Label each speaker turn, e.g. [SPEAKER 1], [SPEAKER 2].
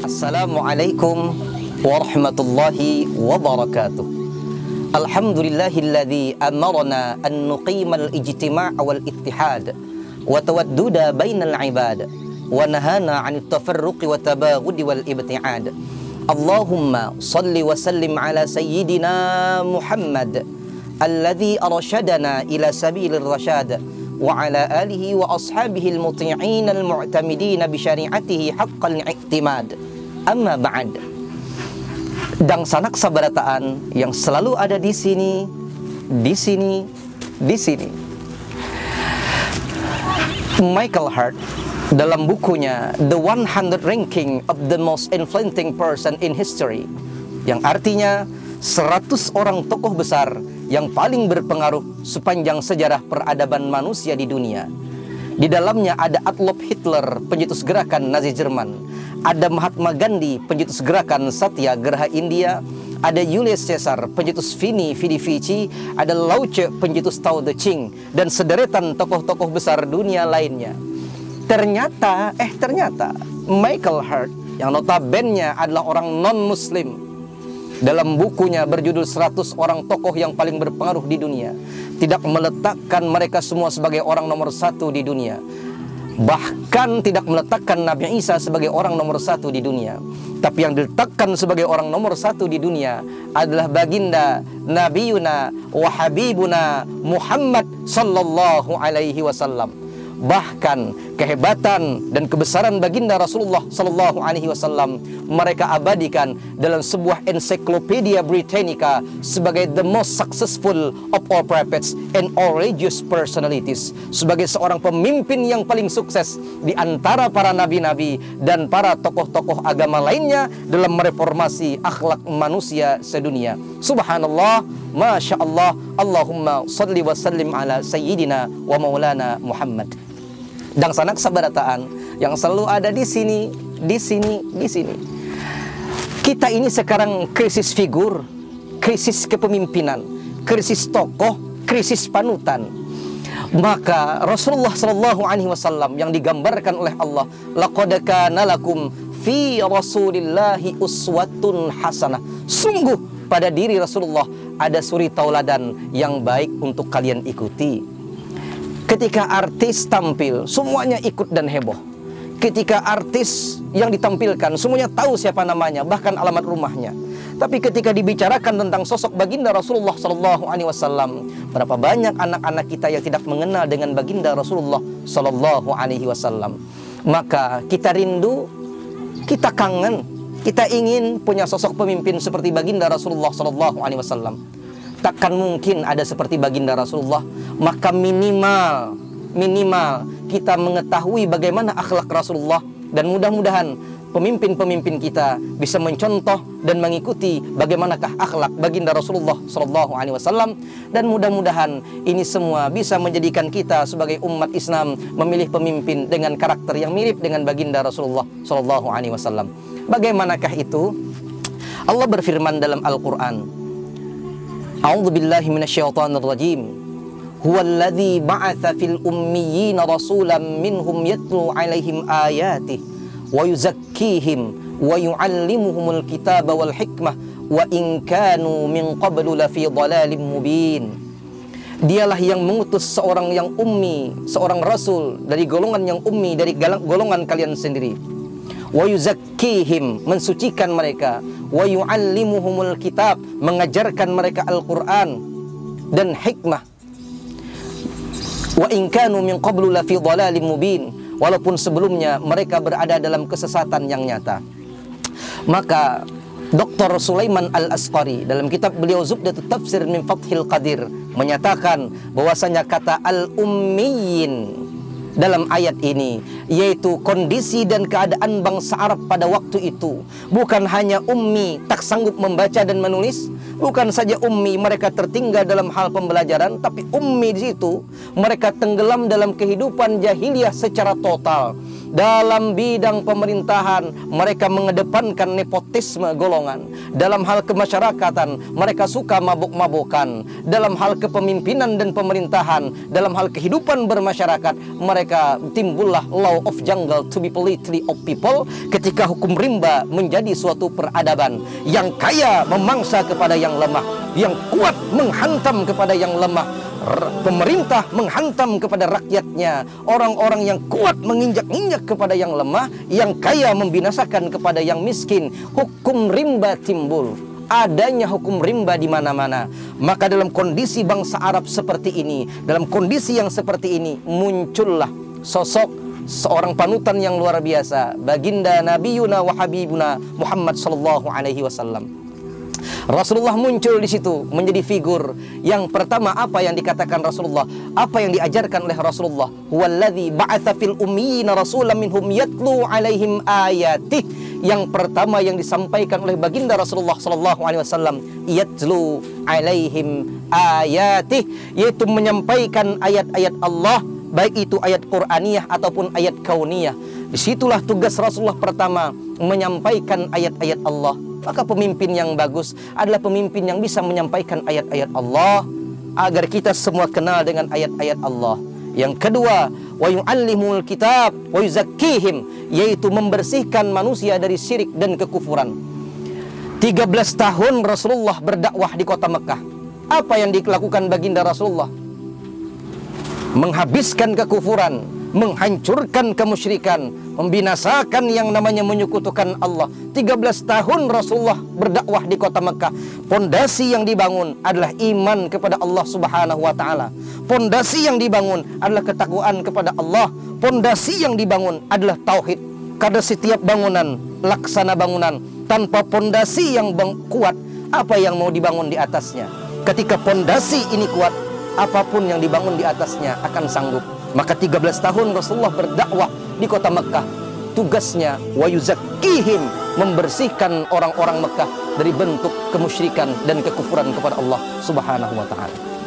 [SPEAKER 1] Assalamualaikum warahmatullahi wabarakatuh. Alhamdulillahilladzi amarna an nuqimal ijtima' wal ittihad wa tawadduda bainal ibad wa nahana 'anit tafarruqi wa tabaghudi wal ibti'ad. Allahumma salli wa sallim ala sayyidina Muhammad alladzi arsyadana ila sabilir rasyad wa ala alihi wa ashabihi al-muti'in al-mu'tamidin bi syari'atihi haqqal i'timad. Amma ba'd. Dan sanak sabarataan yang selalu ada di sini. Michael Hart dalam bukunya The 100 Ranking of the Most Influential Person in History, yang artinya 100 orang tokoh besar yang paling berpengaruh sepanjang sejarah peradaban manusia di dunia. Di dalamnya ada Adolf Hitler, pencetus gerakan Nazi Jerman. Ada Mahatma Gandhi, pencetus gerakan Satyagraha India. Ada Julius Caesar, pencetus Vini Vici. Ada Lao Tse, pencetus Tao Te Ching. Dan sederetan tokoh-tokoh besar dunia lainnya. Ternyata Michael Hart, yang notabene adalah orang non-muslim, dalam bukunya berjudul 100 orang tokoh yang paling berpengaruh di dunia, tidak meletakkan mereka semua sebagai orang nomor 1 di dunia. Bahkan tidak meletakkan Nabi Isa sebagai orang nomor 1 di dunia. Tapi yang diletakkan sebagai orang nomor 1 di dunia adalah baginda Nabiyuna wa Habibuna Muhammad sallallahu alaihi wasallam. Bahkan kehebatan dan kebesaran baginda Rasulullah sallallahu alaihi wasallam mereka abadikan dalam sebuah ensiklopedia Britannica sebagai the most successful of all prophets and all religious personalities, sebagai seorang pemimpin yang paling sukses di antara para nabi-nabi dan para tokoh-tokoh agama lainnya dalam mereformasi akhlak manusia sedunia. Subhanallah, Masya Allah, Allahumma salli wa sallim ala sayyidina wa maulana Muhammad. Dan sanak sabarataan yang selalu ada di sini. Kita ini sekarang krisis figur, krisis kepemimpinan, krisis tokoh, krisis panutan. Maka Rasulullah sallallahu alaihi wasallam yang digambarkan oleh Allah, laqad kana lakum fi Rasulillahi uswatun hasanah. Sungguh pada diri Rasulullah ada suri tauladan yang baik untuk kalian ikuti. Ketika artis tampil, semuanya ikut dan heboh. Ketika artis yang ditampilkan, semuanya tahu siapa namanya, bahkan alamat rumahnya. Tapi ketika dibicarakan tentang sosok baginda Rasulullah sallallahu alaihi wasallam, berapa banyak anak-anak kita yang tidak mengenal dengan baginda Rasulullah sallallahu alaihi wasallam. Maka kita rindu, kita kangen, kita ingin punya sosok pemimpin seperti baginda Rasulullah sallallahu alaihi wasallam. Takkan mungkin ada seperti baginda Rasulullah, maka minimal kita mengetahui bagaimana akhlak Rasulullah, dan mudah-mudahan pemimpin-pemimpin kita bisa mencontoh dan mengikuti bagaimanakah akhlak baginda Rasulullah sallallahu alaihi wasallam, dan mudah-mudahan ini semua bisa menjadikan kita sebagai umat Islam memilih pemimpin dengan karakter yang mirip dengan baginda Rasulullah sallallahu alaihi wasallam. Bagaimanakah itu? Allah berfirman dalam Al-Qur'an, A'udzu billahi minasyaitonir rajim. Huwallazi ba'atsa fil ummiyina rasulan minhum yatlu 'alaihim ayatihi wa yuzakkihim wa yu'allimuhumul kitaba wal hikmah wa in kanu min qablu lafi dhalalin mubin. Dialah yang mengutus seorang yang ummi, seorang rasul dari golongan yang ummi, dari golongan kalian sendiri. Wa yuzakkihim, mensucikan mereka, wa yu'allimuhumul kitab, mengajarkan mereka Al-Qur'an dan hikmah. Wa in kanu min qablu la fi dhalalin mubin, walaupun sebelumnya mereka berada dalam kesesatan yang nyata. Maka Dr. Sulaiman Al-Asqari dalam kitab beliau Zubdatut Tafsir min Fathil Qadir menyatakan bahwasanya kata al-ummiyin dalam ayat ini yaitu kondisi dan keadaan bangsa Arab pada waktu itu. Bukan hanya ummi, tak sanggup membaca dan menulis, bukan saja ummi mereka tertinggal dalam hal pembelajaran, tapi ummi di situ mereka tenggelam dalam kehidupan jahiliyah secara total. Dalam bidang pemerintahan, mereka mengedepankan nepotisme golongan. Dalam hal kemasyarakatan, mereka suka mabuk-mabukan. Dalam hal kepemimpinan dan pemerintahan, dalam hal kehidupan bermasyarakat, mereka timbullah law of jungle to be politely of people, ketika hukum rimba menjadi suatu peradaban. Yang kaya memangsa kepada yang lemah, yang kuat menghantam kepada yang lemah, pemerintah menghantam kepada rakyatnya, orang-orang yang kuat menginjak-injak kepada yang lemah, yang kaya membinasakan kepada yang miskin. Hukum rimba timbul. Adanya hukum rimba di mana-mana. Maka dalam kondisi bangsa Arab seperti ini, dalam kondisi yang seperti ini, muncullah sosok seorang panutan yang luar biasa, baginda Nabiyuna wa Habibuna Muhammad sallallahu alaihi wasallam. Rasulullah muncul di situ menjadi figur yang pertama. Apa yang dikatakan Rasulullah, apa yang diajarkan oleh Rasulullah, huwallazi ba'atsa fil ummiyina rasulan minhum yatlu alaihim ayatih. Yang pertama yang disampaikan oleh baginda Rasulullah sallallahu alaihi wasallam, yatlu alaihim ayatih, yaitu menyampaikan ayat-ayat Allah, baik itu ayat Qur'aniyah ataupun ayat kauniyah. Disitulah tugas Rasulullah pertama, menyampaikan ayat-ayat Allah. Maka pemimpin yang bagus adalah pemimpin yang bisa menyampaikan ayat-ayat Allah, agar kita semua kenal dengan ayat-ayat Allah. Yang kedua, wa yu'allimul kitab wa yuzakkihim, yaitu membersihkan manusia dari syirik dan kekufuran. 13 tahun Rasulullah berdakwah di kota Mekah. Apa yang dilakukan baginda Rasulullah? Menghabiskan kekufuran, menghancurkan kemusyrikan, membinasakan yang namanya menyekutukan Allah. 13 tahun Rasulullah berdakwah di kota Mekah. Pondasi yang dibangun adalah iman kepada Allah Subhanahu wa taala. Pondasi yang dibangun adalah ketakwaan kepada Allah. Pondasi yang dibangun adalah tauhid. Karena setiap bangunan, laksana bangunan tanpa pondasi yang kuat, apa yang mau dibangun di atasnya? Ketika pondasi ini kuat, apapun yang dibangun di atasnya akan sanggup. Maka 13 tahun Rasulullah berdakwah di kota Mekah. Tugasnya wa yuzakkihim, membersihkan orang-orang Mekah dari bentuk kemusyrikan dan kekufuran kepada Allah Subhanahu wa taala.